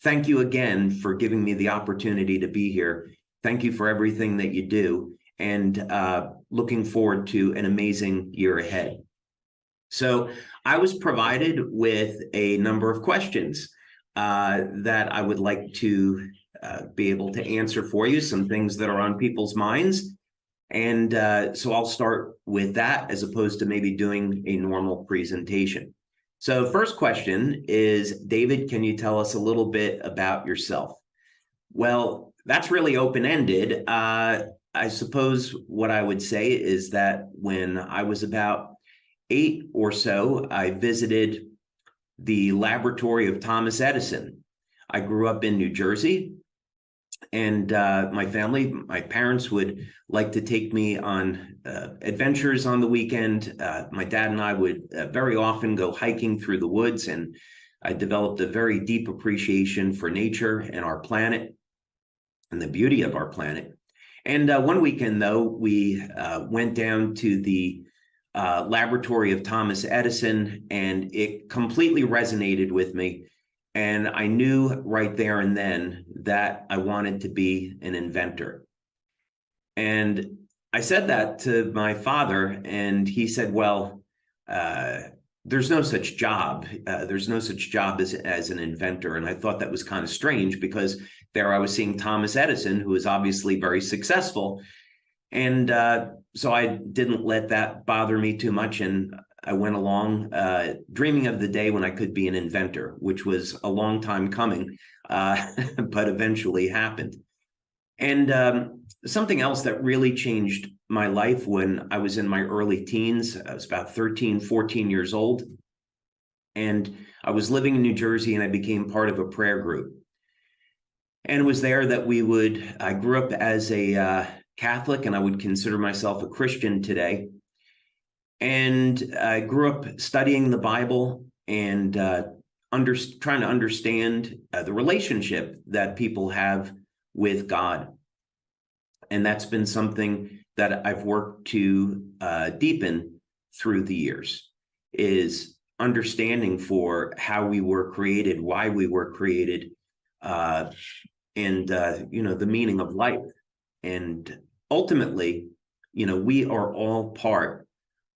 thank you again for giving me the opportunity to be here. Thank you for everything that you do, and looking forward to an amazing year ahead. So I was provided with a number of questions that I would like to be able to answer for you, some things that are on people's minds. And so I'll start with that as opposed to maybe doing a normal presentation. So first question is, David, can you tell us a little bit about yourself? Well, that's really open-ended. I suppose what I would say is that when I was about 8 or so, I visited the laboratory of Thomas Edison. I grew up in New Jersey, and my parents would like to take me on adventures on the weekend. My dad and I would very often go hiking through the woods, and I developed a very deep appreciation for nature and our planet and the beauty of our planet. And one weekend, though, we went down to the laboratory of Thomas Edison, and it completely resonated with me. And I knew right there and then that I wanted to be an inventor. And I said that to my father, and he said, well, there's no such job. There's no such job as an inventor. And I thought that was kind of strange, because there I was seeing Thomas Edison, who was obviously very successful. And so I didn't let that bother me too much. And I went along dreaming of the day when I could be an inventor, which was a long time coming, but eventually happened. And something else that really changed my life when I was in my early teens, I was about 13, 14 years old, and I was living in New Jersey, and I became part of a prayer group. And it was there that I grew up as a Catholic, and I would consider myself a Christian today. And I grew up studying the Bible and trying to understand the relationship that people have with God. And that's been something that I've worked to deepen through the years, is understanding for how we were created, why we were created, and the meaning of life. And ultimately, we are all part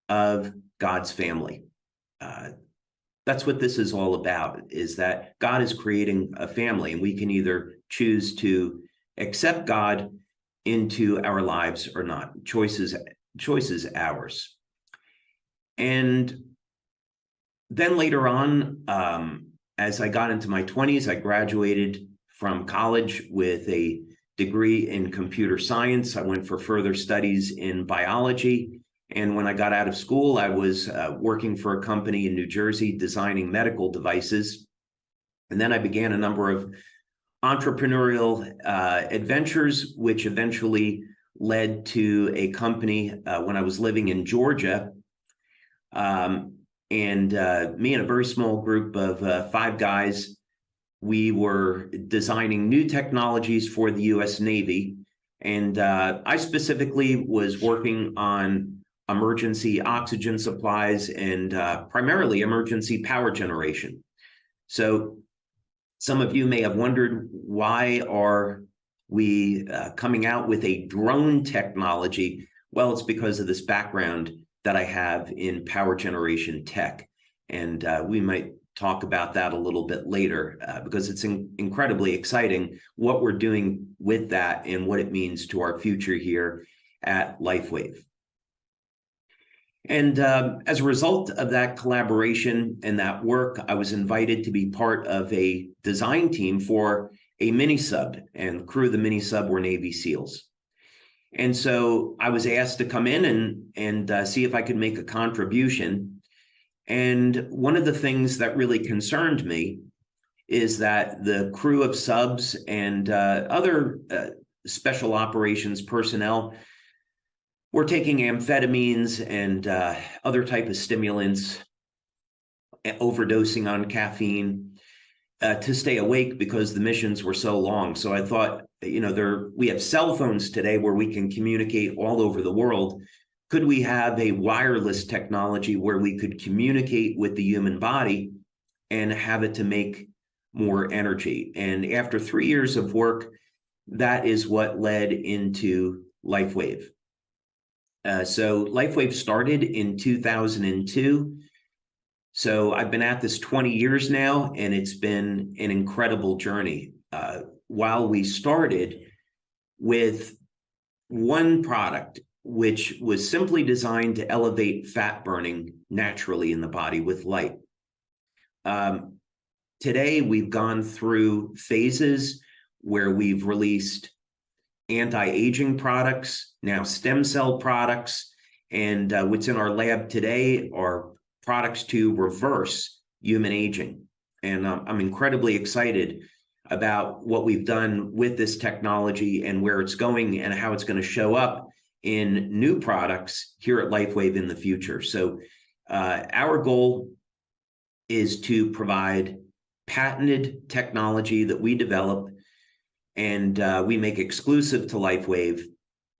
of God's family. That's what this is all about, is that God is creating a family, and we can either choose to accept God into our lives or not. Choice is ours. And then later on, as I got into my 20s, I graduated from college with a degree in computer science. I went for further studies in biology. And when I got out of school, I was working for a company in New Jersey designing medical devices. And then I began a number of entrepreneurial adventers, which eventually led to a company when I was living in Georgia. And me and a very small group of 5 guys, we were designing new technologies for the U.S. Navy. And I specifically was working on emergency oxygen supplies and primarily emergency power generation. So some of you may have wondered, why are we coming out with a drone technology? Well, it's because of this background that I have in power generation tech. And we might talk about that a little bit later because it's incredibly exciting what we're doing with that and what it means to our future here at LifeWave. And as a result of that collaboration and that work, I was invited to be part of a design team for a mini sub, and the crew of the mini sub were Navy SEALs. And so I was asked to come in and see if I could make a contribution. And one of the things that really concerned me is that the crew of subs and other special operations personnel were taking amphetamines and other type of stimulants, overdosing on caffeine to stay awake because the missions were so long. So I thought, we have cell phones today where we can communicate all over the world. Could we have a wireless technology where we could communicate with the human body and have it to make more energy. And after 3 years of work, that is what led into LifeWave. So LifeWave started in 2002. So I've been at this 20 years now, and it's been an incredible journey. While we started with one product, which was simply designed to elevate fat burning naturally in the body with light. Today, we've gone through phases where we've released anti-aging products, now stem cell products, and what's in our lab today are products to reverse human aging. And I'm incredibly excited about what we've done with this technology and where it's going and how it's going to show up in new products here at LifeWave in the future. So our goal is to provide patented technology that we develop and we make exclusive to LifeWave,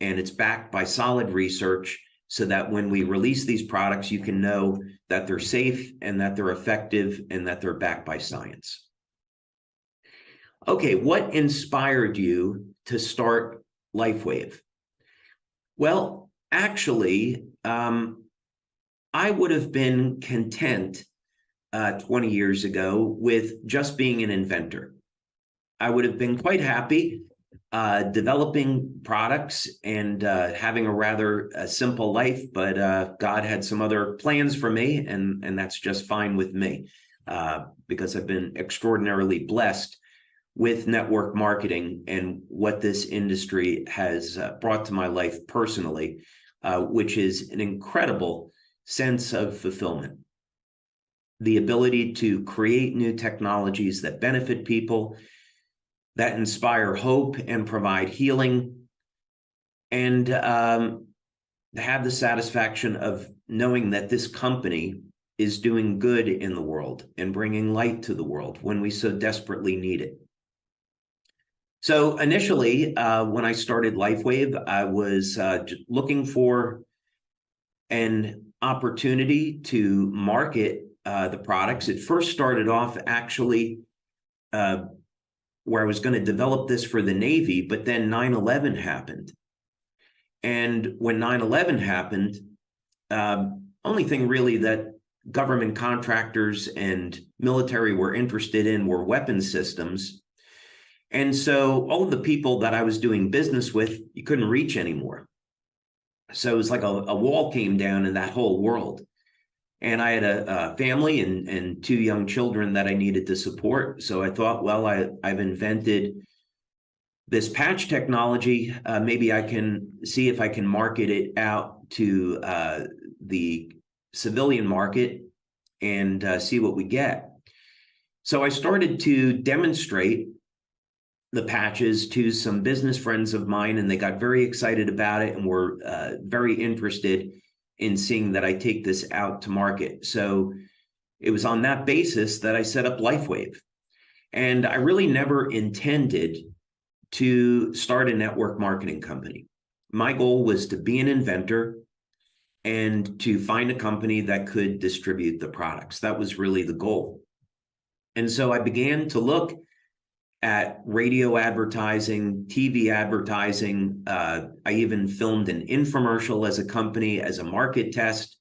and it's backed by solid research so that when we release these products, you can know that they're safe and that they're effective and that they're backed by science. Okay, what inspired you to start LifeWave? Well, actually, I would have been content 20 years ago with just being an inventor. I would have been quite happy developing products and having a rather simple life, but God had some other plans for me, and that's just fine with me because I've been extraordinarily blessed with network marketing and what this industry has brought to my life personally, which is an incredible sense of fulfillment. The ability to create new technologies that benefit people, that inspire hope and provide healing, and have the satisfaction of knowing that this company is doing good in the world and bringing light to the world when we so desperately need it. So initially, when I started LifeWave, I was looking for an opportunity to market the products. It first started off actually where I was going to develop this for the Navy, but then 9/11 happened. And when 9/11 happened, only thing really that government contractors and military were interested in were weapon systems. And so all of the people that I was doing business with, you couldn't reach anymore. So it was like a wall came down in that whole world. And I had a family and 2 young children that I needed to support. So I thought, well, I've invented this patch technology. Maybe I can see if I can market it out to the civilian market and see what we get. So I started to demonstrate the patches to some business friends of mine, and they got very excited about it and were very interested in seeing that I take this out to market. So it was on that basis that I set up LifeWave. And I really never intended to start a network marketing company. My goal was to be an inventor and to find a company that could distribute the products. That was really the goal. And so I began to look at radio advertising, TV advertising. I even filmed an infomercial as a company, as a market test,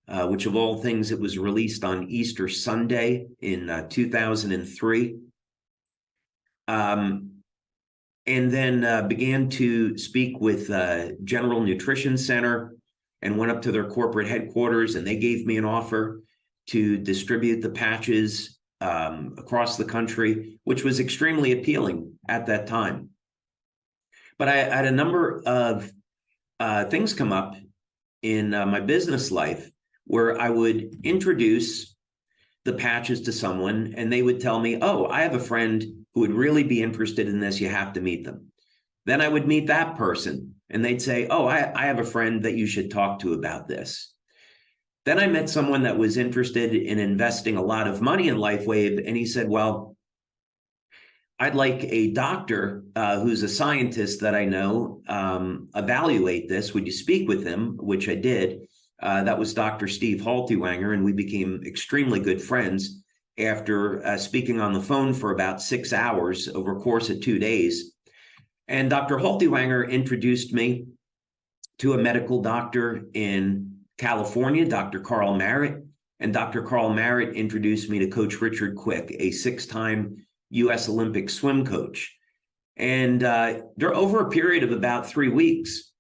which of all things, it was released on Easter Sunday in 2003. And then began to speak with General Nutrition Center and went up to their corporate headquarters, and they gave me an offer to distribute the patches across the country, which was extremely appealing at that time. But I had a number of things come up in my business life where I would introduce the patches to someone and they would tell me, oh, I have a friend who would really be interested in this. You have to meet them. Then I would meet that person and they'd say, oh, I have a friend that you should talk to about this. Then I met someone that was interested in investing a lot of money in LifeWave, and he said, well, I'd like a doctor who's a scientist that I know evaluate this. Would you speak with him? Which I did. That was Dr. Steve Haltiwanger, and we became extremely good friends. after speaking on the phone for about 6 hours over a course of 2 days. And Dr. Haltiwanger introduced me to a medical doctor in California, Dr. Carl Merritt. And Dr. Carl Merritt introduced me to Coach Richard Quick, a 6-time U.S. Olympic swim coach. And over a period of about 3 weeks,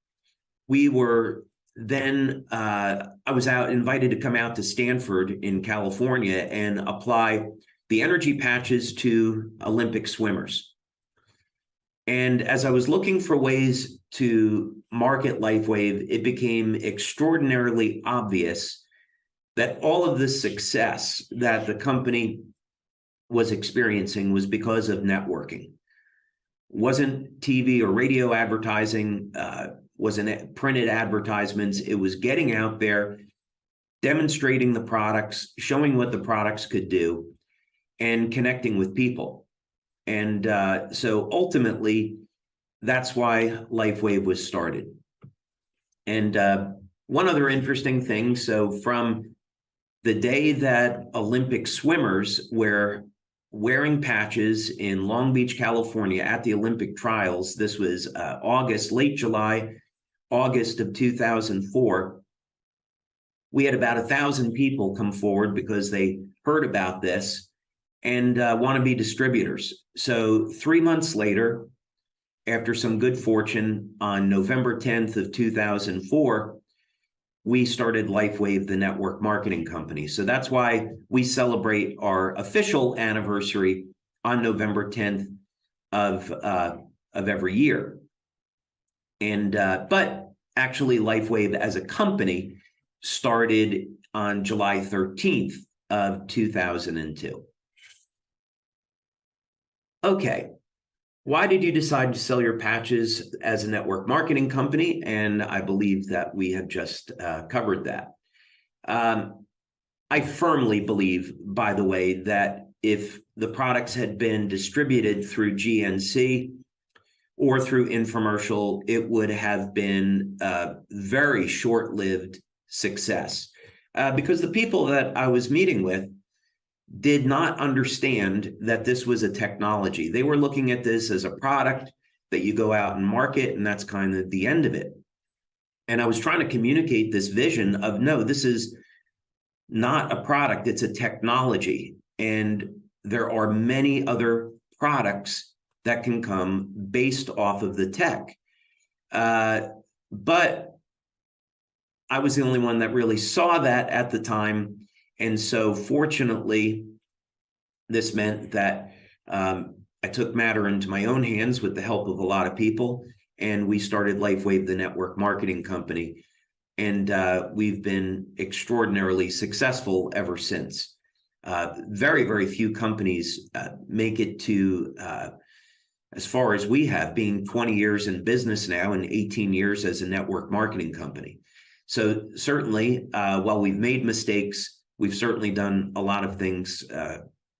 we were then, I was invited to come out to Stanford in California and apply the energy patches to Olympic swimmers. And as I was looking for ways to market LifeWave, it became extraordinarily obvious that all of the success that the company was experiencing was because of networking. Wasn't TV or radio advertising, wasn't printed advertisements. It was getting out there, demonstrating the products, showing what the products could do, and connecting with people. And so ultimately, that's why LifeWave was started. And one other interesting thing, so from the day that Olympic swimmers were wearing patches in Long Beach, California at the Olympic trials, this was late July, August of 2004, we had about 1,000 people come forward because they heard about this and want to be distributors. So 3 months later, after some good fortune, on November 10th of 2004, we started LifeWave, the network marketing company. So that's why we celebrate our official anniversary on November 10th of every year. And but actually, LifeWave as a company started on July 13th of 2002. Okay. Why did you decide to sell your patches as a network marketing company? And I believe that we have just covered that. I firmly believe, by the way, that if the products had been distributed through GNC or through infomercial, it would have been a very short-lived success because the people that I was meeting with did not understand that this was a technology. They were looking at this as a product that you go out and market, and that's kind of the end of it. And I was trying to communicate this vision of, no, this is not a product, it's a technology. And there are many other products that can come based off of the tech. But I was the only one that really saw that at the time. And so fortunately, this meant that I took matter into my own hands with the help of a lot of people, and we started LifeWave, the network marketing company. And we've been extraordinarily successful ever since. Very, very few companies make it to as far as we have, being 20 years in business now and 18 years as a network marketing company. So certainly, while we've made mistakes, we've certainly done a lot of things.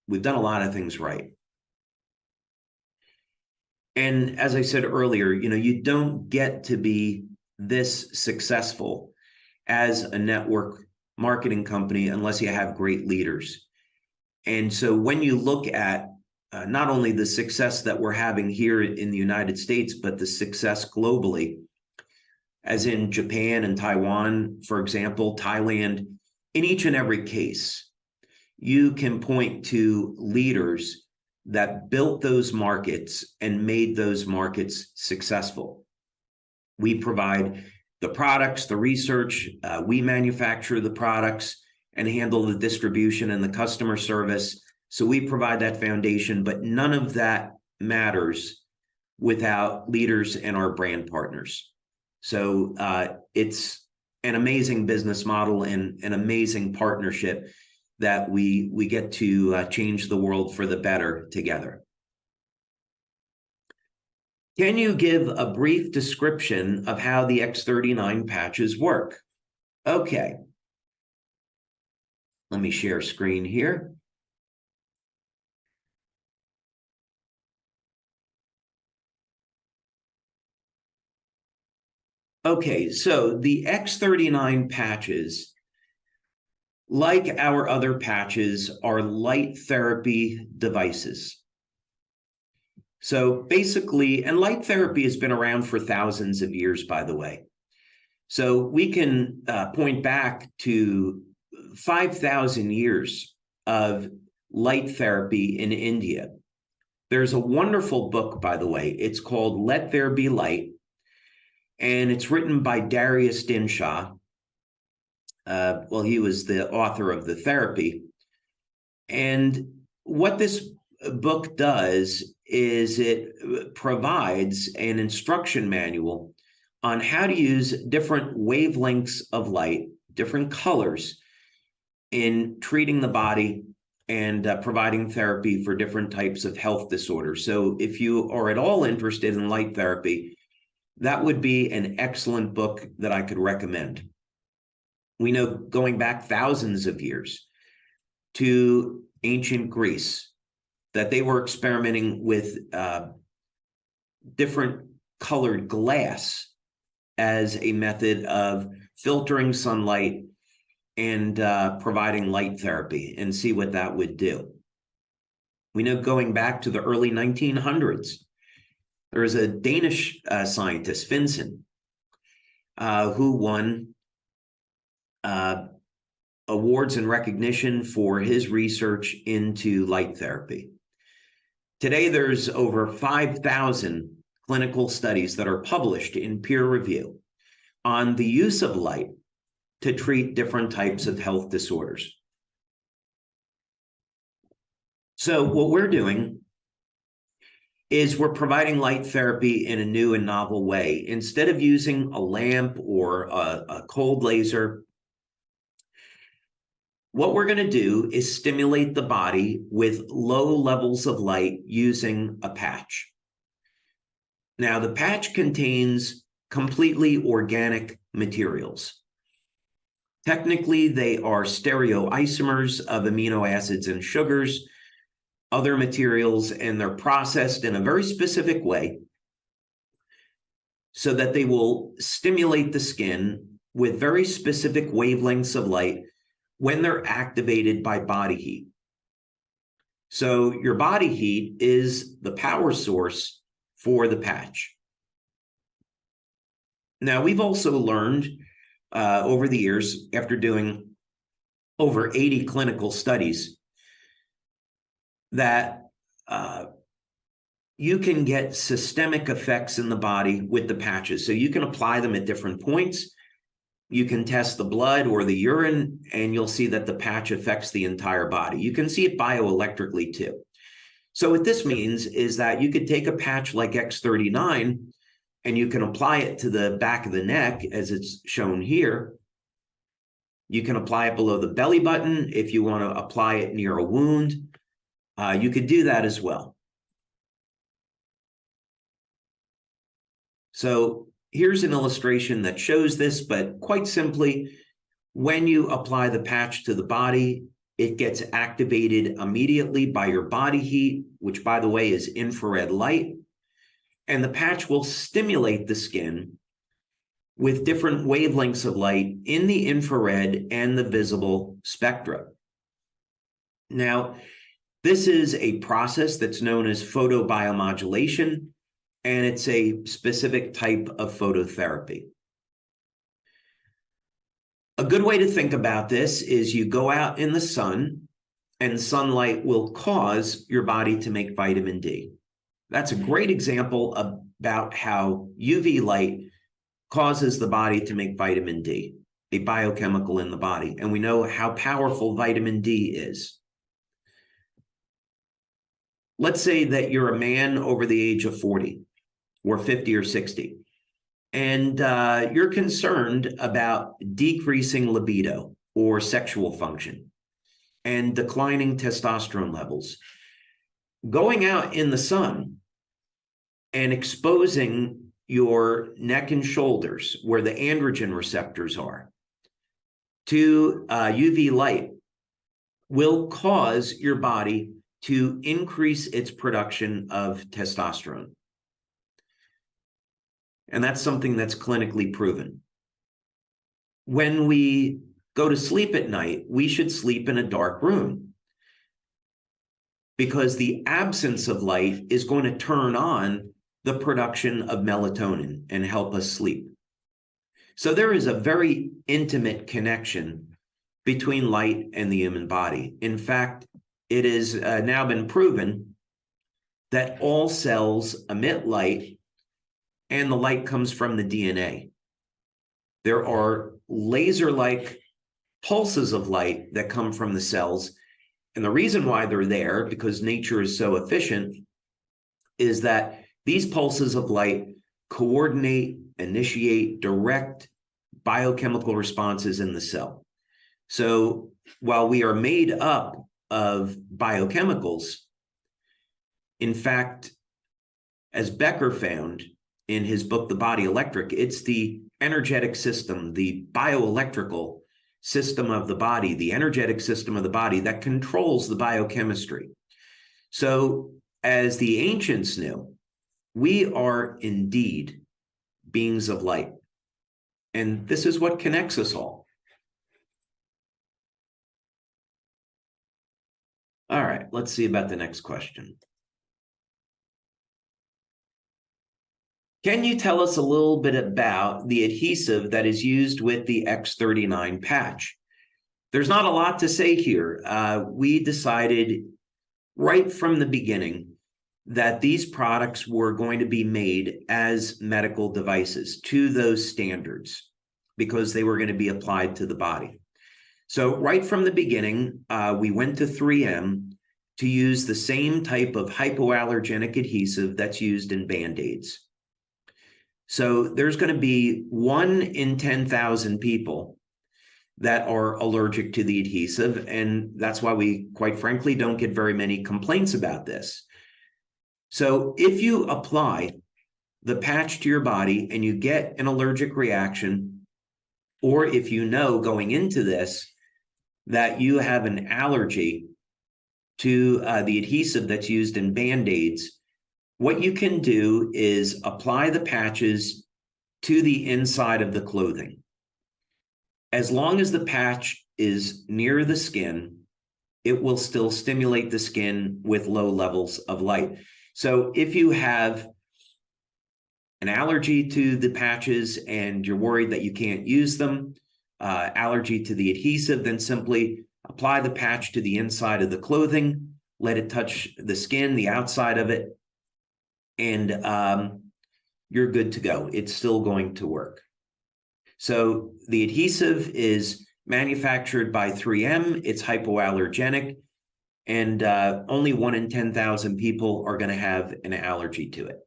We've done a lot of things right. And as I said earlier, you don't get to be this successful as a network marketing company unless you have great leaders. And so when you look at not only the success that we're having here in the United States, but the success globally, as in Japan and Taiwan, for example, Thailand, in each and every case, you can point to leaders that built those markets and made those markets successful. We provide the products, the research, we manufacture the products and handle the distribution and the customer service. So we provide that foundation, but none of that matters without leaders and our brand partners. So it's an amazing business model and an amazing partnership that we get to change the world for the better together. Can you give a brief description of how the X39 patches work? Okay. Let me share screen here. Okay, so the X39 patches like our other patches, are light therapy devices. So basically, and light therapy has been around for thousands of years, by the way. So we can point back to 5,000 years of light therapy in India. There's a wonderful book, by the way. It's called Let There Be Light, and it's written by Darius Dinshaw. Well, he was the author of the therapy. And what this book does is it provides an instruction manual on how to use different wavelengths of light, different colors, in treating the body and providing therapy for different types of health disorders. So if you are at all interested in light therapy, that would be an excellent book that I could recommend. We know, going back thousands of years to ancient Greece, that they were experimenting with different colored glass as a method of filtering sunlight and providing light therapy, and see what that would do. We know, going back to the early 1900s, there was a Danish scientist, Finsen, who won awards and recognition for his research into light therapy. Today, there's over 5,000 clinical studies that are published in peer review on the use of light to treat different types of health disorders. So what we're doing is we're providing light therapy in a new and novel way. Instead of using a lamp or a cold laser, what we're going to do is stimulate the body with low levels of light using a patch. Now, the patch contains completely organic materials. Technically, they are stereoisomers of amino acids and sugars, other materials, and they're processed in a very specific way so that they will stimulate the skin with very specific wavelengths of light when they're activated by body heat. So your body heat is the power source for the patch. Now, we've also learned over the years, after doing over 80 clinical studies, that you can get systemic effects in the body with the patches. So you can apply them at different points. You can test the blood or the urine, and you'll see that the patch affects the entire body. You can see it bioelectrically too. So what this means is that you could take a patch like X39 and you can apply it to the back of the neck, as it's shown here. You can apply it below the belly button. If you want to apply it near a wound, you could do that as well. So here's an illustration that shows this, but quite simply, when you apply the patch to the body, it gets activated immediately by your body heat, which, by the way, is infrared light. And the patch will stimulate the skin with different wavelengths of light in the infrared and the visible spectra. Now, this is a process that's known as photobiomodulation, and it's a specific type of phototherapy. A good way to think about this is you go out in the sun, and sunlight will cause your body to make vitamin D. That's a great example about how UV light causes the body to make vitamin D, a biochemical in the body. And we know how powerful vitamin D is. Let's say that you're a man over the age of 40 or 50 or 60, and you're concerned about decreasing libido or sexual function and declining testosterone levels. Going out in the sun and exposing your neck and shoulders, where the androgen receptors are, to UV light will cause your body to increase its production of testosterone. And that's something that's clinically proven. When we go to sleep at night, we should sleep in a dark room, because the absence of light is going to turn on the production of melatonin and help us sleep. So there is a very intimate connection between light and the human body. In fact, it has now been proven that all cells emit light, and the light comes from the DNA. There are laser-like pulses of light that come from the cells. And the reason why they're there, because nature is so efficient, is that these pulses of light coordinate, initiate, direct biochemical responses in the cell. So while we are made up of biochemicals, in fact, as Becker found in his book, The Body Electric, it's the energetic system, the bioelectrical system of the body, the energetic system of the body that controls the biochemistry. So as the ancients knew, we are indeed beings of light. And this is what connects us all. All right, let's see about the next question. Can you tell us a little bit about the adhesive that is used with the X39 patch? There's not a lot to say here. We decided right from the beginning that these products were going to be made as medical devices to those standards, because they were going to be applied to the body. So right from the beginning, we went to 3M to use the same type of hypoallergenic adhesive that's used in Band-Aids. So there's going to be 1 in 10,000 people that are allergic to the adhesive, and that's why we, quite frankly, don't get very many complaints about this. So if you apply the patch to your body and you get an allergic reaction, or if you know going into this that you have an allergy to the adhesive that's used in Band-Aids, what you can do is apply the patches to the inside of the clothing. As long as the patch is near the skin, it will still stimulate the skin with low levels of light. So if you have an allergy to the patches and you're worried that you can't use them, allergy to the adhesive, then simply apply the patch to the inside of the clothing, let it touch the skin, the outside of it, and you're good to go. It's still going to work. So the adhesive is manufactured by 3M. It's hypoallergenic, and only 1 in 10,000 people are going to have an allergy to it.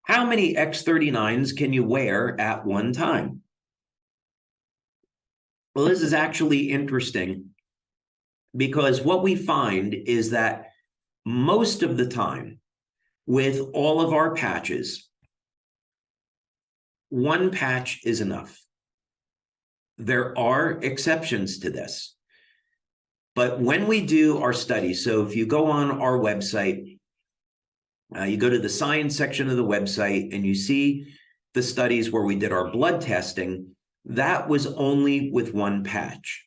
How many X39s can you wear at one time? Well, this is actually interesting, because what we find is that most of the time, with all of our patches, 1 patch is enough. There are exceptions to this. But when we do our studies, so if you go on our website, you go to the science section of the website and you see the studies where we did our blood testing, that was only with 1 patch.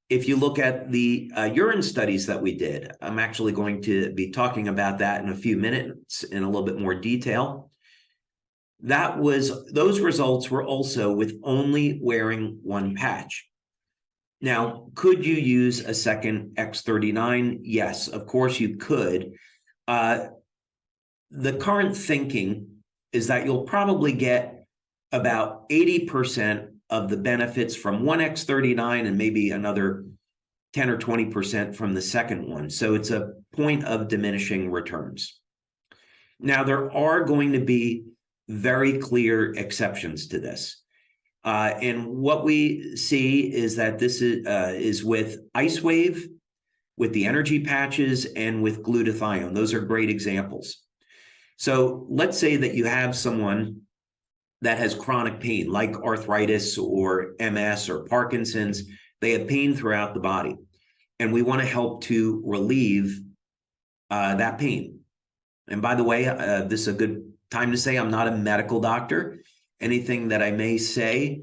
If you look at the urine studies that we did, I'm actually going to be talking about that in a few minutes in a little bit more detail. Those results were also with only wearing 1 patch. Now, could you use a second X39? Yes, of course you could. The current thinking is that you'll probably get about 80% of the benefits from 1 X39 and maybe another 10 or 20% from the second one. So it's a point of diminishing returns. Now, there are going to be very clear exceptions to this. And what we see is that this is with LifeWave, with the energy patches, and with glutathione. Those are great examples. So let's say that you have someone that has chronic pain, like arthritis or MS or Parkinson's. They have pain throughout the body, and we want to help to relieve that pain. And by the way, this is a good time to say I'm not a medical doctor. Anything that I may say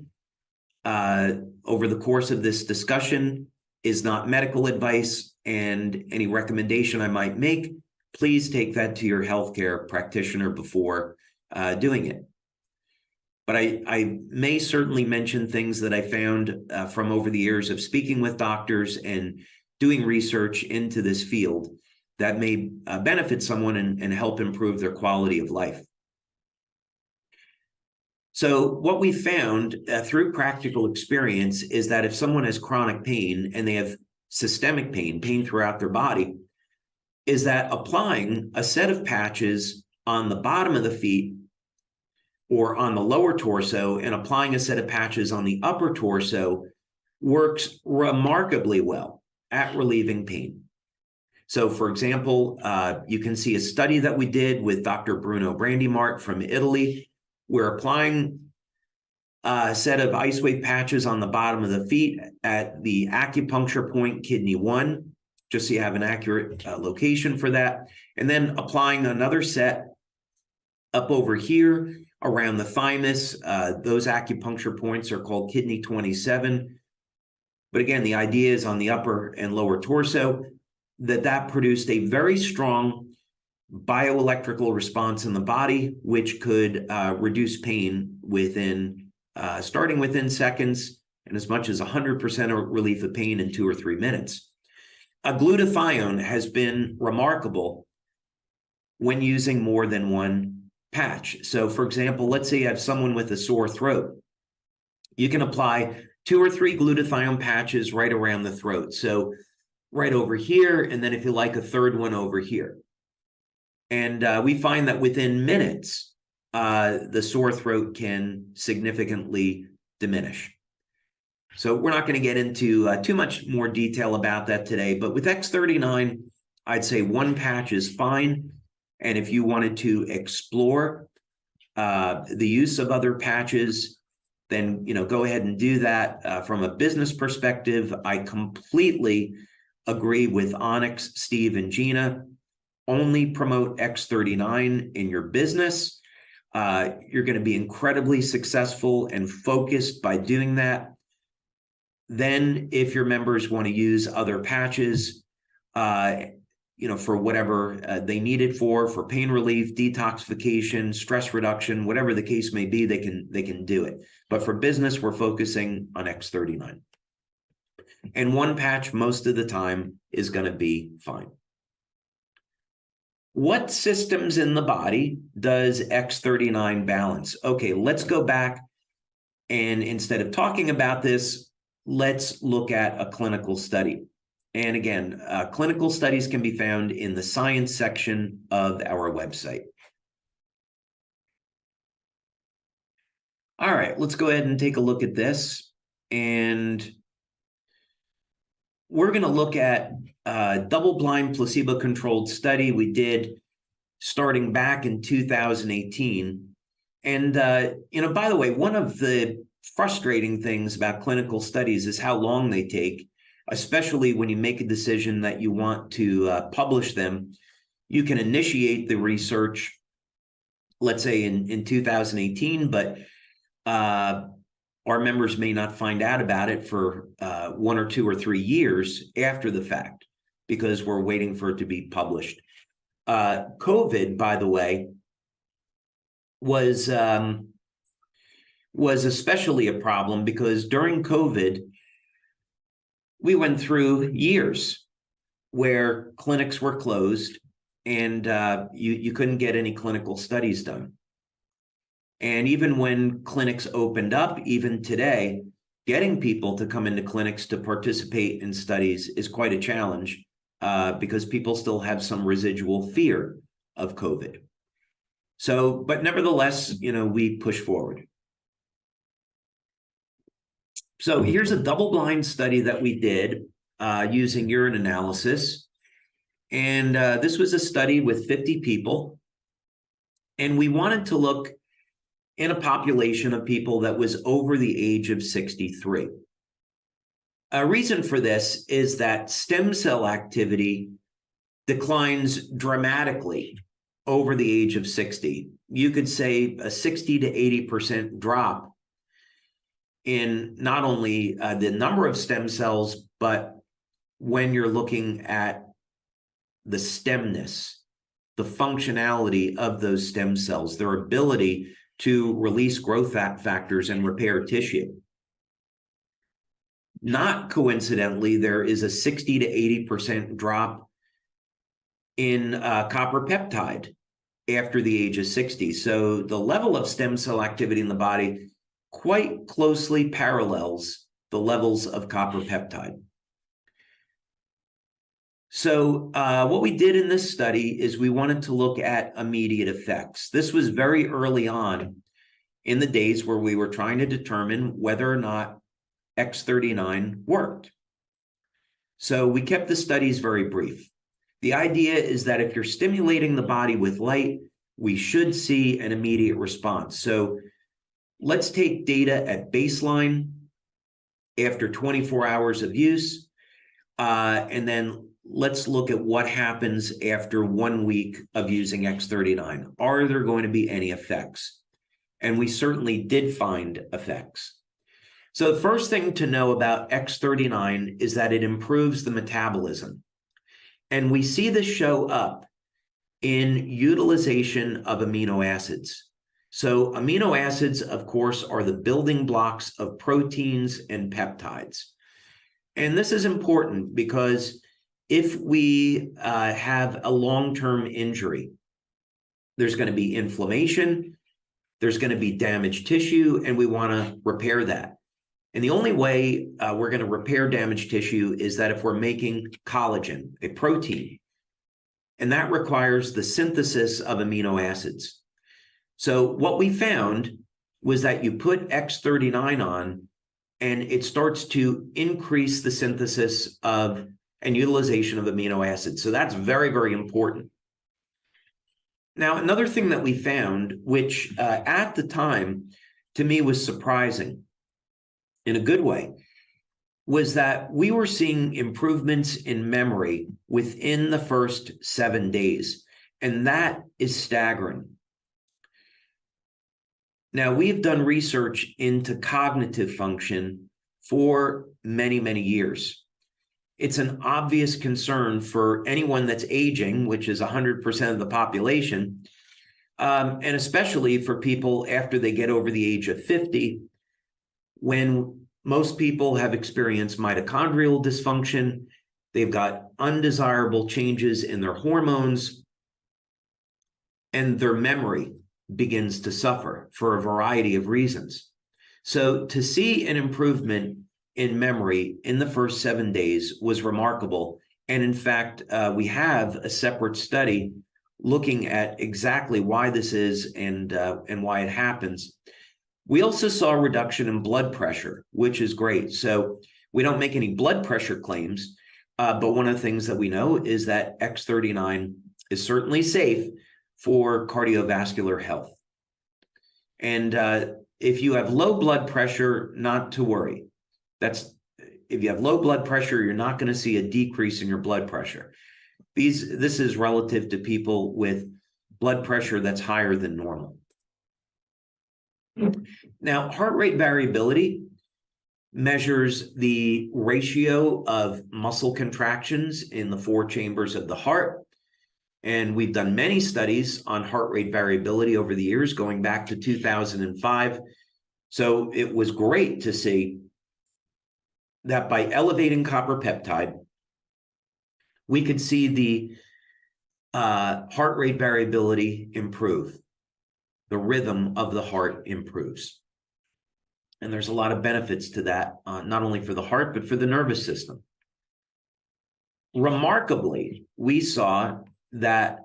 over the course of this discussion is not medical advice, and any recommendation I might make, please take that to your healthcare practitioner before doing it. But I may certainly mention things that I found from over the years of speaking with doctors and doing research into this field that may benefit someone and help improve their quality of life. So what we found through practical experience is that if someone has chronic pain and they have systemic pain throughout their body, is that applying a set of patches on the bottom of the feet or on the lower torso and applying a set of patches on the upper torso works remarkably well at relieving pain. So, for example, you can see a study that we did with Dr. Bruno Brandimart from Italy. We're applying a set of LifeWave patches on the bottom of the feet at the acupuncture point, kidney 1, just so you have an accurate location for that. And then applying another set up over here around the thymus. Those acupuncture points are called kidney 27. But again, the idea is on the upper and lower torso that produced a very strong bioelectrical response in the body, which could reduce pain within, starting within seconds and as much as 100% relief of pain in 2 or 3 minutes. Glutathione has been remarkable when using more than one patch. So, for example, let's say you have someone with a sore throat. You can apply 2 or 3 glutathione patches right around the throat. So right over here, and then if you like, a third one over here. And we find that within minutes, the sore throat can significantly diminish. So we're not going to get into too much more detail about that today, but with X39, I'd say one patch is fine. And if you wanted to explore the use of other patches, then go ahead and do that. From a business perspective, I completely agree with Onyx, Steve, and Gina. Only promote X39 in your business. You're going to be incredibly successful and focused by doing that. Then, if your members want to use other patches, for whatever they need it for pain relief, detoxification, stress reduction, whatever the case may be, they can do it. But for business, we're focusing on X39. And one patch most of the time is going to be fine. What systems in the body does X39 balance? Okay, let's go back, and instead of talking about this, let's look at a clinical study. And again, clinical studies can be found in the science section of our website. All right, let's go ahead and take a look at this. And we're going to look at a double-blind placebo-controlled study we did starting back in 2018. And, by the way, one of the frustrating things about clinical studies is how long they take, especially when you make a decision that you want to publish them. You can initiate the research, let's say in 2018, but our members may not find out about it for 1 or 2 or 3 years after the fact, because we're waiting for it to be published. COVID, by the way, was especially a problem because during COVID, we went through years where clinics were closed and you couldn't get any clinical studies done. And even when clinics opened up, even today, getting people to come into clinics to participate in studies is quite a challenge because people still have some residual fear of COVID. So, but nevertheless, we push forward. So here's a double-blind study that we did using urine analysis. And this was a study with 50 people. And we wanted to look in a population of people that was over the age of 63. A reason for this is that stem cell activity declines dramatically over the age of 60. You could say a 60 to 80% drop in not only the number of stem cells, but when you're looking at the stemness, the functionality of those stem cells, their ability to release growth factors and repair tissue. Not coincidentally, there is a 60 to 80% drop in copper peptide after the age of 60. So the level of stem cell activity in the body quite closely parallels the levels of copper peptide. So what we did in this study is we wanted to look at immediate effects. This was very early on in the days where we were trying to determine whether or not X39 worked. So we kept the studies very brief. The idea is that if you're stimulating the body with light, we should see an immediate response. So let's take data at baseline after 24 hours of use, and then let's look at what happens after 1 week of using X39. Are there going to be any effects? And we certainly did find effects. So the first thing to know about X39 is that it improves the metabolism. And we see this show up in utilization of amino acids. So amino acids, of course, are the building blocks of proteins and peptides. And this is important because if we have a long-term injury, there's going to be inflammation, there's going to be damaged tissue, and we want to repair that. And the only way we're going to repair damaged tissue is that if we're making collagen, a protein, and that requires the synthesis of amino acids. So what we found was that you put X39 on, and it starts to increase the synthesis of and utilization of amino acids. So that's very, very important. Now, another thing that we found, which at the time to me was surprising in a good way, was that we were seeing improvements in memory within the first 7 days. And that is staggering. Now, we've done research into cognitive function for many, many years. It's an obvious concern for anyone that's aging, which is 100% of the population, and especially for people after they get over the age of 50, when most people have experienced mitochondrial dysfunction, they've got undesirable changes in their hormones, and their memory begins to suffer for a variety of reasons. So to see an improvement in memory in the first 7 days was remarkable. And in fact, we have a separate study looking at exactly why this is and why it happens. We also saw a reduction in blood pressure, which is great. So we don't make any blood pressure claims, but one of the things that we know is that X39 is certainly safe for cardiovascular health. And if you have low blood pressure, not to worry. If you have low blood pressure, you're not going to see a decrease in your blood pressure. This is relative to people with blood pressure that's higher than normal. Now, heart rate variability measures the ratio of muscle contractions in the 4 chambers of the heart. And we've done many studies on heart rate variability over the years, going back to 2005. So it was great to see that by elevating copper peptide, we could see the heart rate variability improve. The rhythm of the heart improves. And there's a lot of benefits to that, not only for the heart, but for the nervous system. Remarkably, we saw that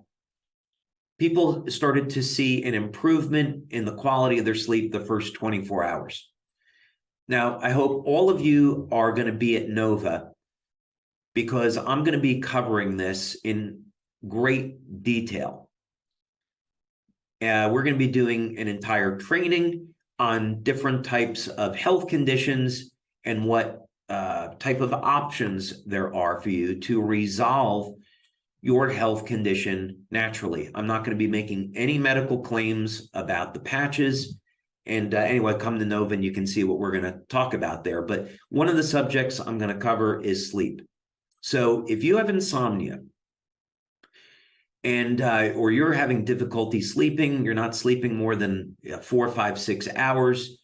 people started to see an improvement in the quality of their sleep the first 24 hours. Now, I hope all of you are going to be at NOVA, because I'm going to be covering this in great detail. We're going to be doing an entire training on different types of health conditions and what type of options there are for you to resolve your health condition naturally. I'm not going to be making any medical claims about the patches, And anyway, come to Nova and you can see what we're going to talk about there. But one of the subjects I'm going to cover is sleep. So if you have insomnia and or you're having difficulty sleeping, you're not sleeping more than 4, 5, 6 hours,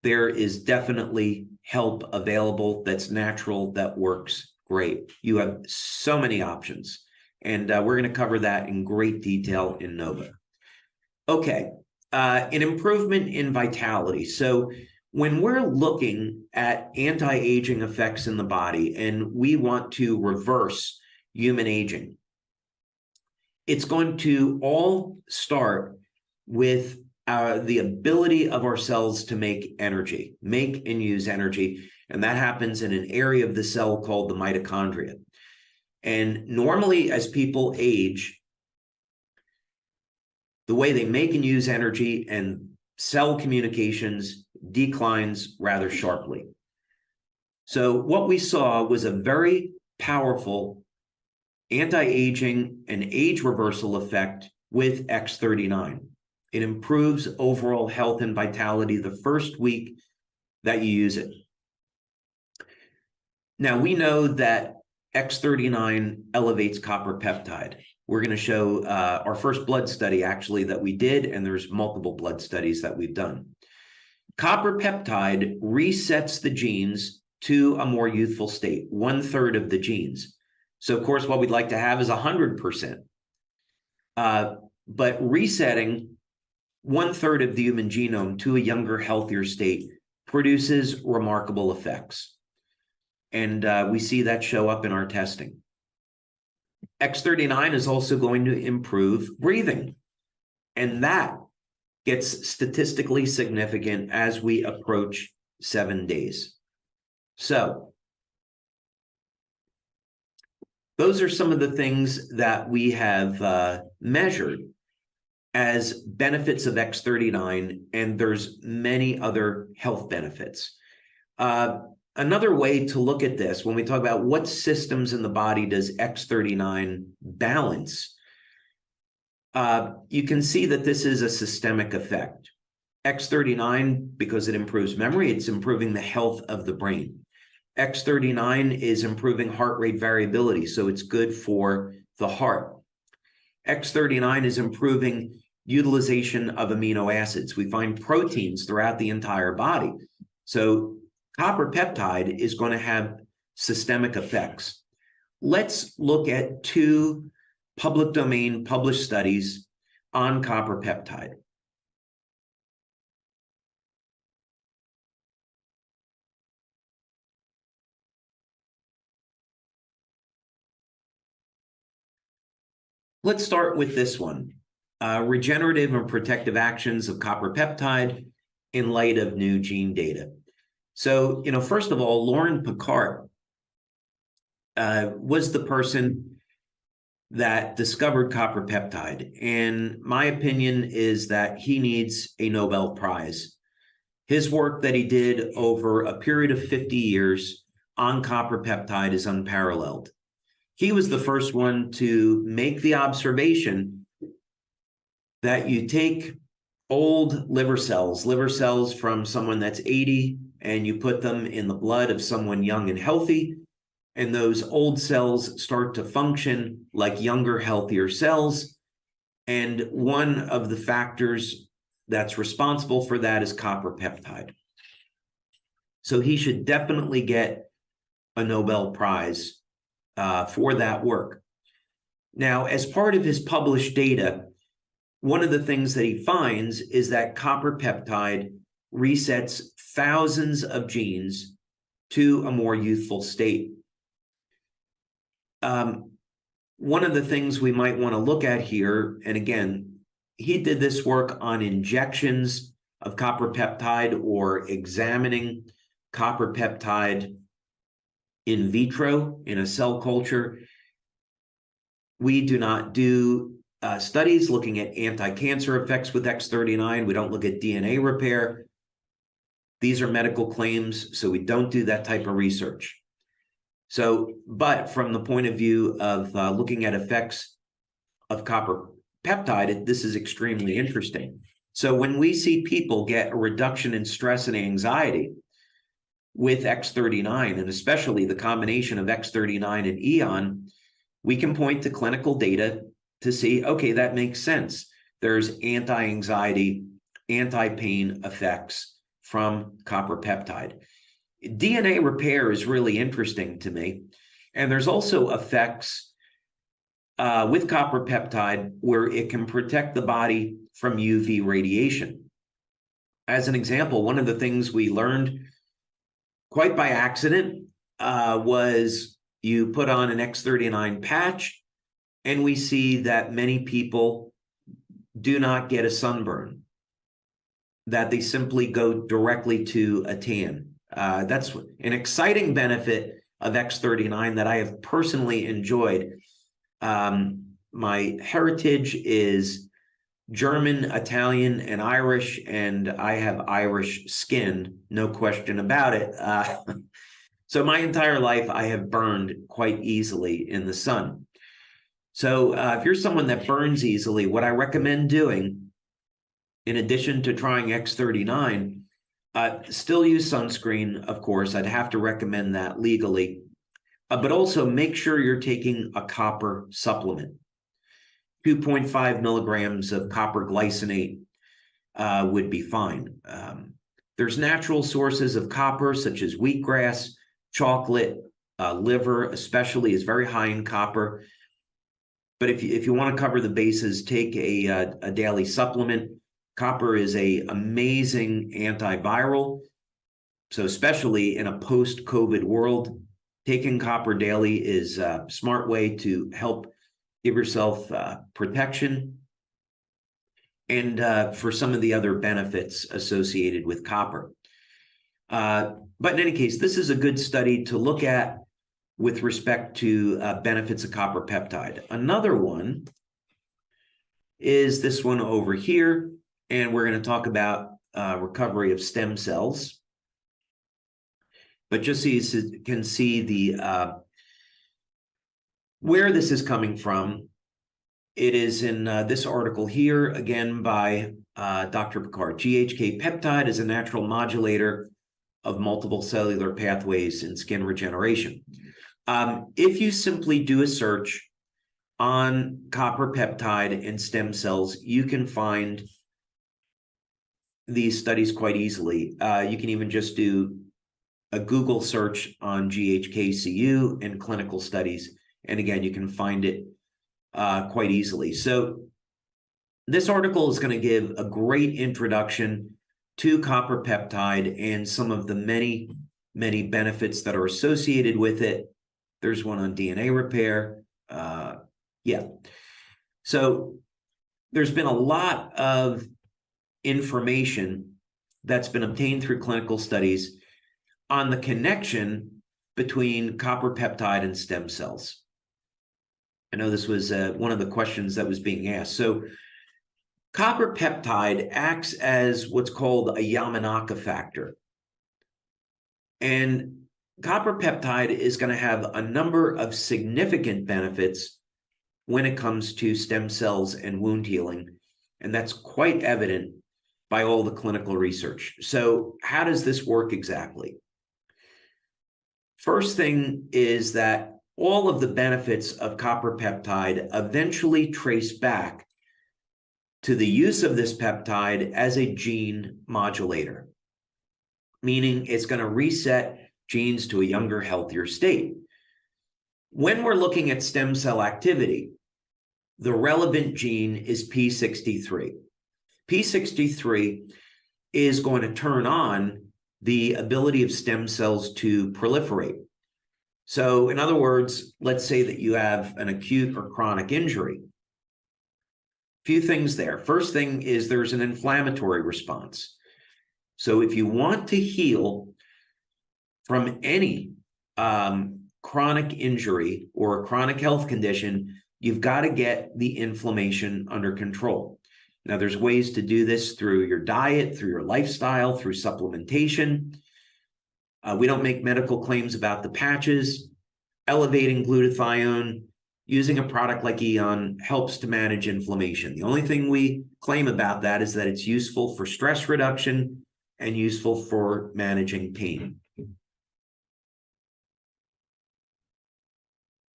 there is definitely help available that's natural, that works great. You have so many options. And we're going to cover that in great detail in Nova. Okay, an improvement in vitality. So when we're looking at anti-aging effects in the body and we want to reverse human aging, it's going to all start with the ability of our cells to make energy, make and use energy. And that happens in an area of the cell called the mitochondria. And normally, as people age, the way they make and use energy and cell communications declines rather sharply. So what we saw was a very powerful anti-aging and age reversal effect with X39. It improves overall health and vitality the first week that you use it. Now, we know that X39 elevates copper peptide. We're going to show our first blood study, actually, that we did, and there's multiple blood studies that we've done. Copper peptide resets the genes to a more youthful state, 1/3 of the genes. So, of course, what we'd like to have is 100%. But resetting 1/3 of the human genome to a younger, healthier state produces remarkable effects. And we see that show up in our testing. X39 is also going to improve breathing. And that gets statistically significant as we approach 7 days. So those are some of the things that we have measured as benefits of X39, and there's many other health benefits. Another way to look at this, when we talk about what systems in the body does X39 balance, you can see that this is a systemic effect. X39, because it improves memory, it's improving the health of the brain. X39 is improving heart rate variability, so it's good for the heart. X39 is improving utilization of amino acids. We find proteins throughout the entire body. So copper peptide is going to have systemic effects. Let's look at 2 public domain published studies on copper peptide. Let's start with this one, regenerative and protective actions of copper peptide in light of new gene data. So, first of all, Lauren Picard was the person that discovered copper peptide. And my opinion is that he needs a Nobel Prize. His work that he did over a period of 50 years on copper peptide is unparalleled. He was the first one to make the observation that you take old liver cells from someone that's 80, and you put them in the blood of someone young and healthy, and those old cells start to function like younger, healthier cells. And one of the factors that's responsible for that is copper peptide. So he should definitely get a Nobel Prize for that work. Now, as part of his published data, one of the things that he finds is that copper peptide resets thousands of genes to a more youthful state. One of the things we might want to look at here, and again, he did this work on injections of copper peptide or examining copper peptide in vitro in a cell culture. We do not do studies looking at anti-cancer effects with X39. We don't look at DNA repair. These are medical claims, so we don't do that type of research. So, but from the point of view of looking at effects of copper peptide, this is extremely interesting. So when we see people get a reduction in stress and anxiety with X39, and especially the combination of X39 and Eon, we can point to clinical data to see, okay, that makes sense. There's anti-anxiety, anti-pain effects from copper peptide. DNA repair is really interesting to me. And there's also effects with copper peptide where it can protect the body from UV radiation. As an example, one of the things we learned quite by accident was you put on an X39 patch, and we see that many people do not get a sunburn, that they simply go directly to a tan. That's an exciting benefit of X39 that I have personally enjoyed. My heritage is German, Italian, and Irish, and I have Irish skin, no question about it. So my entire life, I have burned quite easily in the sun. So if you're someone that burns easily, what I recommend doing, in addition to trying X39, still use sunscreen, of course. I'd have to recommend that legally. But also make sure you're taking a copper supplement. 2.5 milligrams of copper glycinate would be fine. There's natural sources of copper, such as wheatgrass, chocolate, liver especially is very high in copper. But if you want to cover the bases, take a daily supplement. Copper is an amazing antiviral. So especially in a post-COVID world, taking copper daily is a smart way to help give yourself protection and for some of the other benefits associated with copper. But in any case, this is a good study to look at with respect to benefits of copper peptide. Another one is this one over here, and we're going to talk about recovery of stem cells. But just so you can see the where this is coming from, it is in this article here, again by Dr. Picard. GHK peptide is a natural modulator of multiple cellular pathways in skin regeneration. If you simply do a search on copper peptide and stem cells, you can find these studies quite easily. You can even just do a Google search on GHKCU and clinical studies. And again, you can find it quite easily. So this article is going to give a great introduction to copper peptide and some of the many, many benefits that are associated with it. There's one on DNA repair. Yeah. So there's been a lot of information that's been obtained through clinical studies on the connection between copper peptide and stem cells. I know this was one of the questions that was being asked. So copper peptide acts as what's called a Yamanaka factor. And copper peptide is going to have a number of significant benefits when it comes to stem cells and wound healing. And that's quite evident by all the clinical research. So how does this work exactly? First thing is that all of the benefits of copper peptide eventually trace back to the use of this peptide as a gene modulator, meaning it's going to reset genes to a younger, healthier state. When we're looking at stem cell activity, the relevant gene is P63. P63 is going to turn on the ability of stem cells to proliferate. So in other words, let's say that you have an acute or chronic injury. Few things there. First thing is there's an inflammatory response. So if you want to heal from any chronic injury or a chronic health condition, you've got to get the inflammation under control. Now, there's ways to do this through your diet, through your lifestyle, through supplementation. We don't make medical claims about the patches. Elevating glutathione using a product like Eon helps to manage inflammation. The only thing we claim about that is that it's useful for stress reduction and useful for managing pain.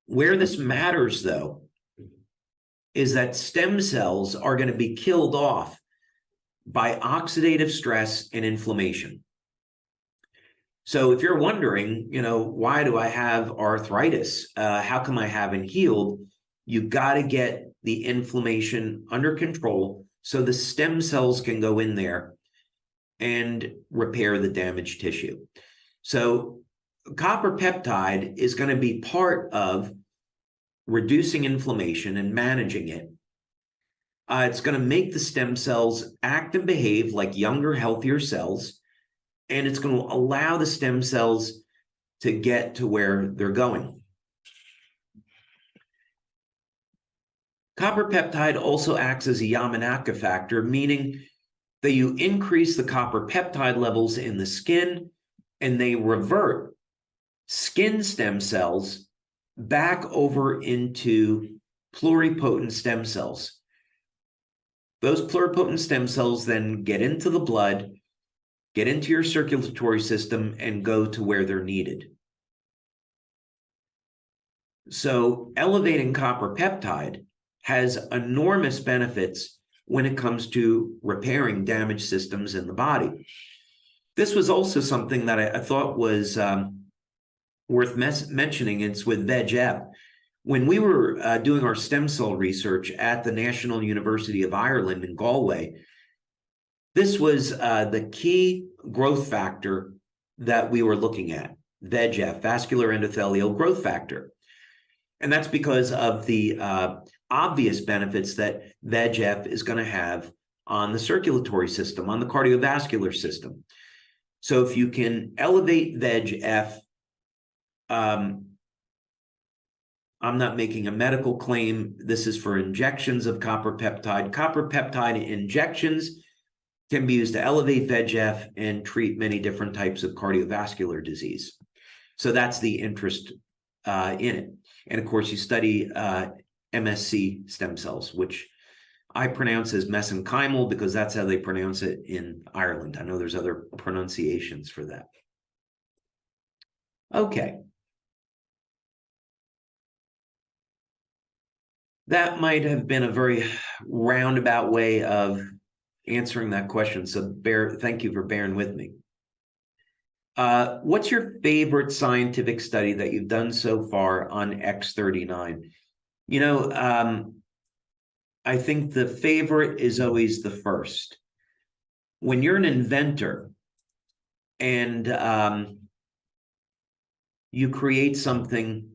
Where this matters, though, is that stem cells are going to be killed off by oxidative stress and inflammation. So if you're wondering, why do I have arthritis? How come I haven't healed? You got to get the inflammation under control so the stem cells can go in there and repair the damaged tissue. So copper peptide is going to be part of reducing inflammation and managing it. It's going to make the stem cells act and behave like younger, healthier cells. And it's going to allow the stem cells to get to where they're going. Copper peptide also acts as a Yamanaka factor, meaning that you increase the copper peptide levels in the skin, and they revert skin stem cells back over into pluripotent stem cells. Those pluripotent stem cells then get into the blood, get into your circulatory system, and go to where they're needed. So elevating copper peptide has enormous benefits when it comes to repairing damaged systems in the body. This was also something that I thought was worth mentioning. It's with VEGF. When we were doing our stem cell research at the National University of Ireland in Galway, this was the key growth factor that we were looking at, VEGF, vascular endothelial growth factor. And that's because of the obvious benefits that VEGF is going to have on the circulatory system, on the cardiovascular system. So if you can elevate VEGF, I'm not making a medical claim. This is for injections of copper peptide. Copper peptide injections can be used to elevate VEGF and treat many different types of cardiovascular disease. So that's the interest in it. And of course, you study MSC stem cells, which I pronounce as mesenchymal because that's how they pronounce it in Ireland. I know there's other pronunciations for that. Okay. That might have been a very roundabout way of answering that question. So thank you for bearing with me. What's your favorite scientific study that you've done so far on X39? I think the favorite is always the first. When you're an inventor and you create something,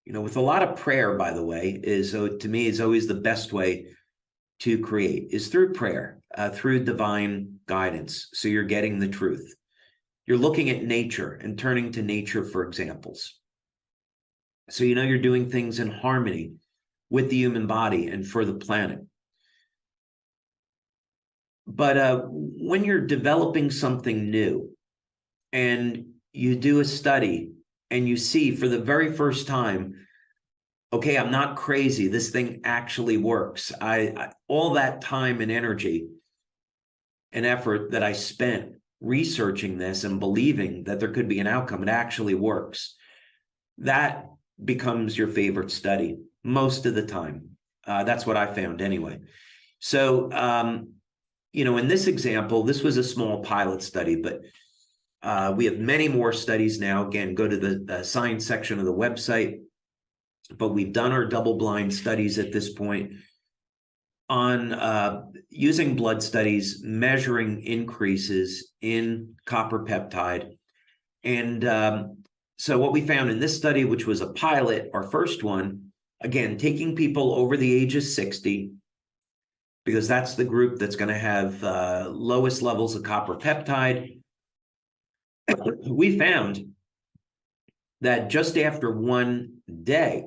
with a lot of prayer, by the way, to me is always the best way to create, is through prayer, through divine guidance. So you're getting the truth. You're looking at nature and turning to nature for examples. So you're doing things in harmony with the human body and for the planet. But when you're developing something new and you do a study and you see for the very first time, okay, I'm not crazy. This thing actually works. I all that time and energy and effort that I spent researching this and believing that there could be an outcome, it actually works. That becomes your favorite study most of the time. That's what I found anyway. So, in this example, this was a small pilot study, but we have many more studies now. Again, go to the science section of the website. But we've done our double-blind studies at this point on using blood studies, measuring increases in copper peptide. And so what we found in this study, which was a pilot, our first one, again, taking people over the age of 60, because that's the group that's going to have lowest levels of copper peptide. We found that just after 1 day,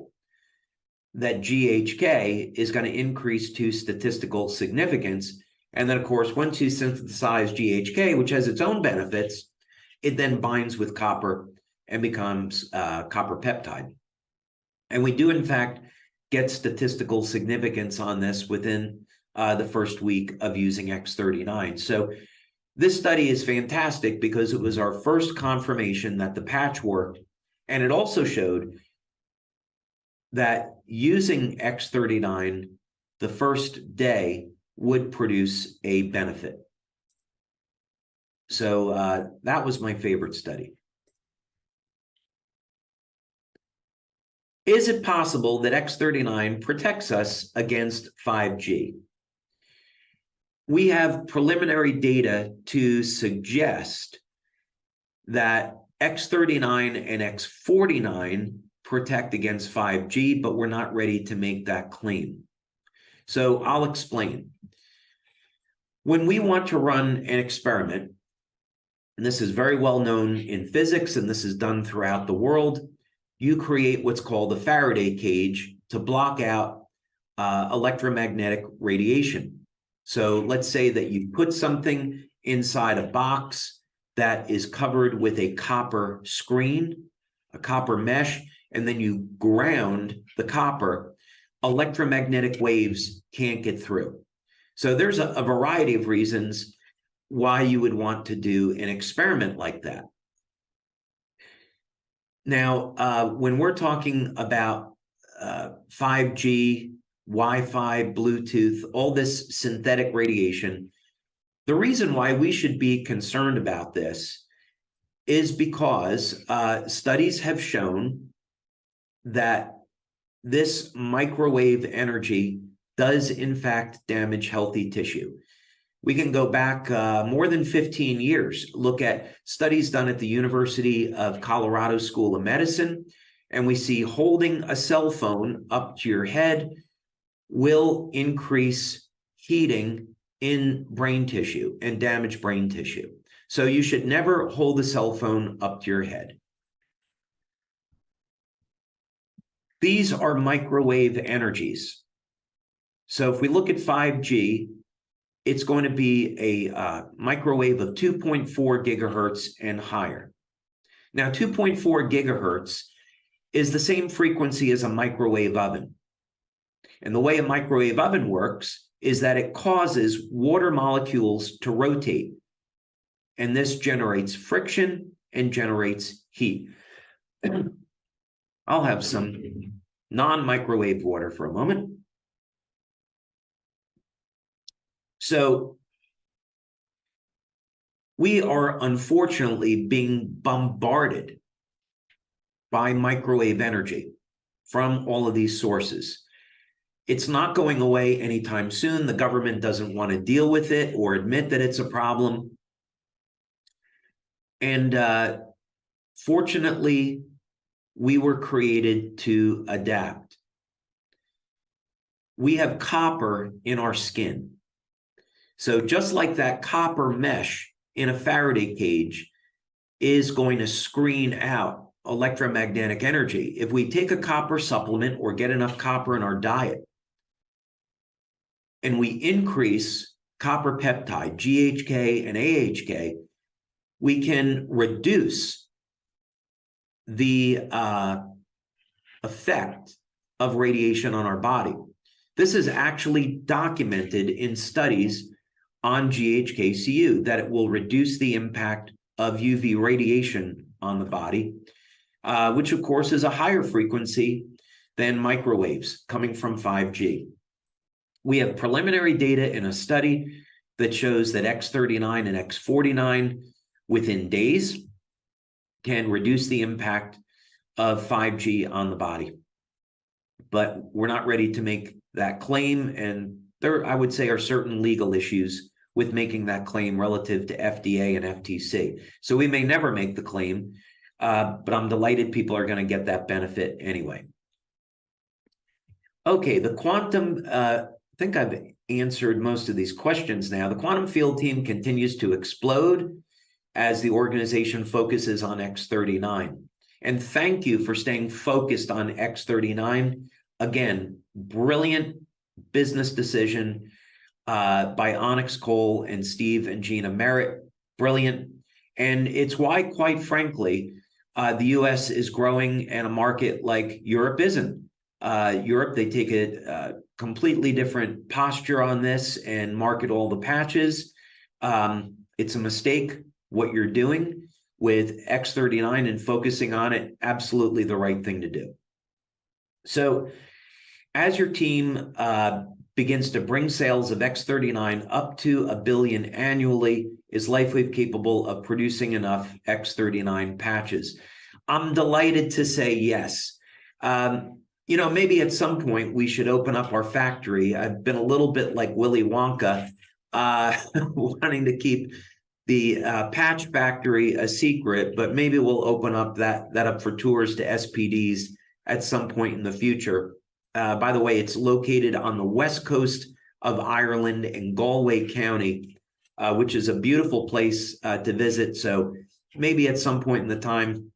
that GHK is going to increase to statistical significance. And then, of course, once you synthesize GHK, which has its own benefits, it then binds with copper and becomes copper peptide. And we do, in fact, get statistical significance on this within the first week of using X39. So this study is fantastic because it was our first confirmation that the patch worked, and it also showed that using X39 the first day would produce a benefit. So that was my favorite study. Is it possible that X39 protects us against 5G? We have preliminary data to suggest that X39 and X49 protect against 5G, but we're not ready to make that claim. So I'll explain. When we want to run an experiment, and this is very well known in physics, and this is done throughout the world, you create what's called a Faraday cage to block out electromagnetic radiation. So let's say that you put something inside a box that is covered with a copper screen, a copper mesh, and then you ground the copper. Electromagnetic waves can't get through. So there's a variety of reasons why you would want to do an experiment like that. Now, when we're talking about 5G, Wi-Fi, Bluetooth, all this synthetic radiation, the reason why we should be concerned about this is because studies have shown that this microwave energy does in fact damage healthy tissue. We can go back more than 15 years, look at studies done at the University of Colorado School of Medicine, and we see holding a cell phone up to your head will increase heating in brain tissue and damage brain tissue. So you should never hold a cell phone up to your head. These are microwave energies. So if we look at 5G, it's going to be a microwave of 2.4 gigahertz and higher. Now, 2.4 gigahertz is the same frequency as a microwave oven. And the way a microwave oven works is that it causes water molecules to rotate. And this generates friction and generates heat. I'll have some non-microwave water for a moment. So we are unfortunately being bombarded by microwave energy from all of these sources. It's not going away anytime soon. The government doesn't want to deal with it or admit that it's a problem. And fortunately, we were created to adapt. We have copper in our skin. So just like that copper mesh in a Faraday cage is going to screen out electromagnetic energy, if we take a copper supplement or get enough copper in our diet, and we increase copper peptide, GHK and AHK, we can reduce the effect of radiation on our body. This is actually documented in studies on GHKCU, that it will reduce the impact of UV radiation on the body, which of course is a higher frequency than microwaves coming from 5G. We have preliminary data in a study that shows that X39 and X49 within days can reduce the impact of 5G on the body. But we're not ready to make that claim, and there, I would say, are certain legal issues with making that claim relative to FDA and FTC. So we may never make the claim, but I'm delighted people are going to get that benefit anyway. Okay, the quantum, I think I've answered most of these questions now. The quantum field team continues to explode as the organization focuses on X39. And thank you for staying focused on X39. Again, brilliant business decision by Onyx Cole and Steve and Gina Merritt. Brilliant. And it's why, quite frankly, the US is growing and a market like Europe isn't. Europe, they take a completely different posture on this and market all the patches. It's a mistake what you're doing with X39 and focusing on it, absolutely the right thing to do. So as your team begins to bring sales of X39 up to $1 billion annually, is LifeWave capable of producing enough X39 patches? I'm delighted to say yes. Maybe at some point we should open up our factory. I've been a little bit like Willy Wonka, wanting to keep the patch factory a secret, but maybe we'll open up that up for tours to SPDs at some point in the future. By the way, it's located on the west coast of Ireland in Galway County, which is a beautiful place to visit. So maybe at some point in the time,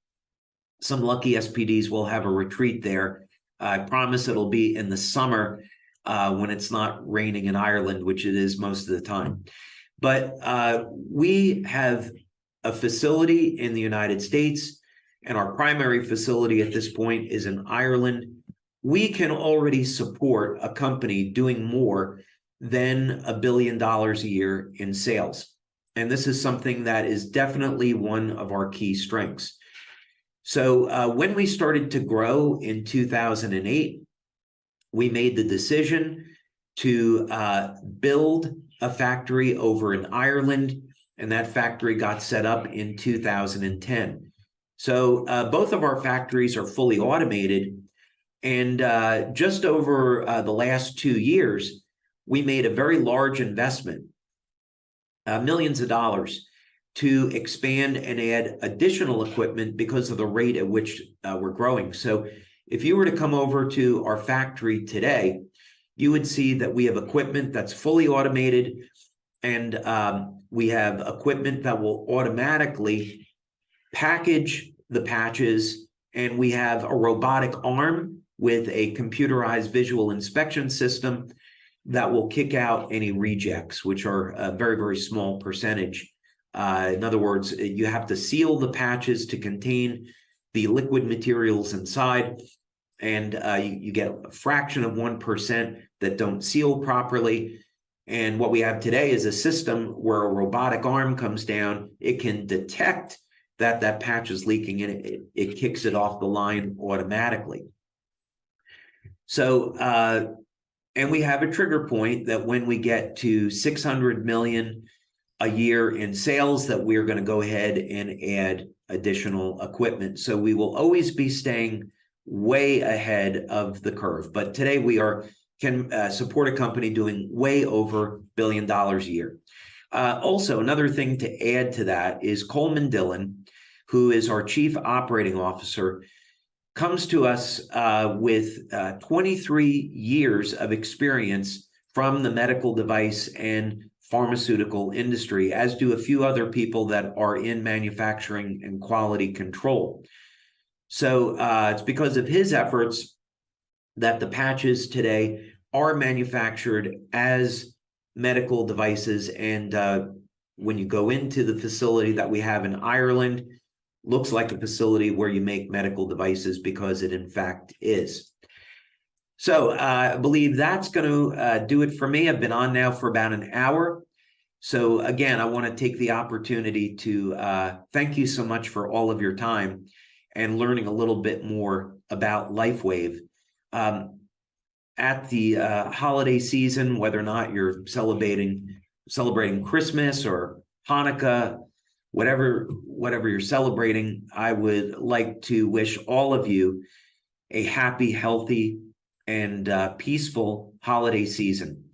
some lucky SPDs will have a retreat there. I promise it'll be in the summer when it's not raining in Ireland, which it is most of the time. But we have a facility in the United States, and our primary facility at this point is in Ireland. We can already support a company doing more than $1 billion a year in sales. And this is something that is definitely one of our key strengths. So when we started to grow in 2008, we made the decision to build a factory over in Ireland, and that factory got set up in 2010. So both of our factories are fully automated, and just over the last 2 years, we made a very large investment, millions of dollars, to expand and add additional equipment because of the rate at which we're growing. So if you were to come over to our factory today, you would see that we have equipment that's fully automated, and we have equipment that will automatically package the patches, and we have a robotic arm with a computerized visual inspection system that will kick out any rejects, which are a very, very small percentage. In other words, you have to seal the patches to contain the liquid materials inside, and you get a fraction of 1% that don't seal properly. And what we have today is a system where a robotic arm comes down. It can detect that patch is leaking, and it kicks it off the line automatically. So, and we have a trigger point that when we get to 600 million a year in sales, that we're going to go ahead and add additional equipment. So we will always be staying way ahead of the curve. But today we can support a company doing way over $1 billion a year. Also, another thing to add to that is Coleman Dillon, who is our Chief Operating Officer, comes to us with 23 years of experience from the medical device and pharmaceutical industry, as do a few other people that are in manufacturing and quality control. So it's because of his efforts that the patches today are manufactured as medical devices. And when you go into the facility that we have in Ireland, looks like a facility where you make medical devices, because it in fact is. So I believe that's going to do it for me. I've been on now for about an hour. So again, I want to take the opportunity to thank you so much for all of your time and learning a little bit more about LifeWave. At the holiday season, whether or not you're celebrating Christmas or Hanukkah, whatever you're celebrating, I would like to wish all of you a happy, healthy, and peaceful holiday season.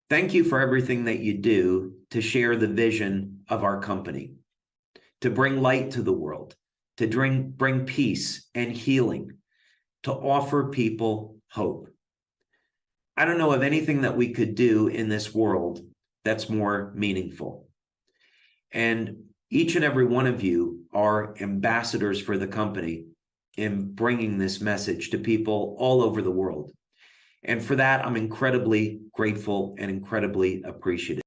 Thank you for everything that you do to share the vision of our company, to bring light to the world, to bring peace and healing, to offer people hope. I don't know of anything that we could do in this world that's more meaningful. And each and every one of you are ambassadors for the company in bringing this message to people all over the world. And for that, I'm incredibly grateful and incredibly appreciative.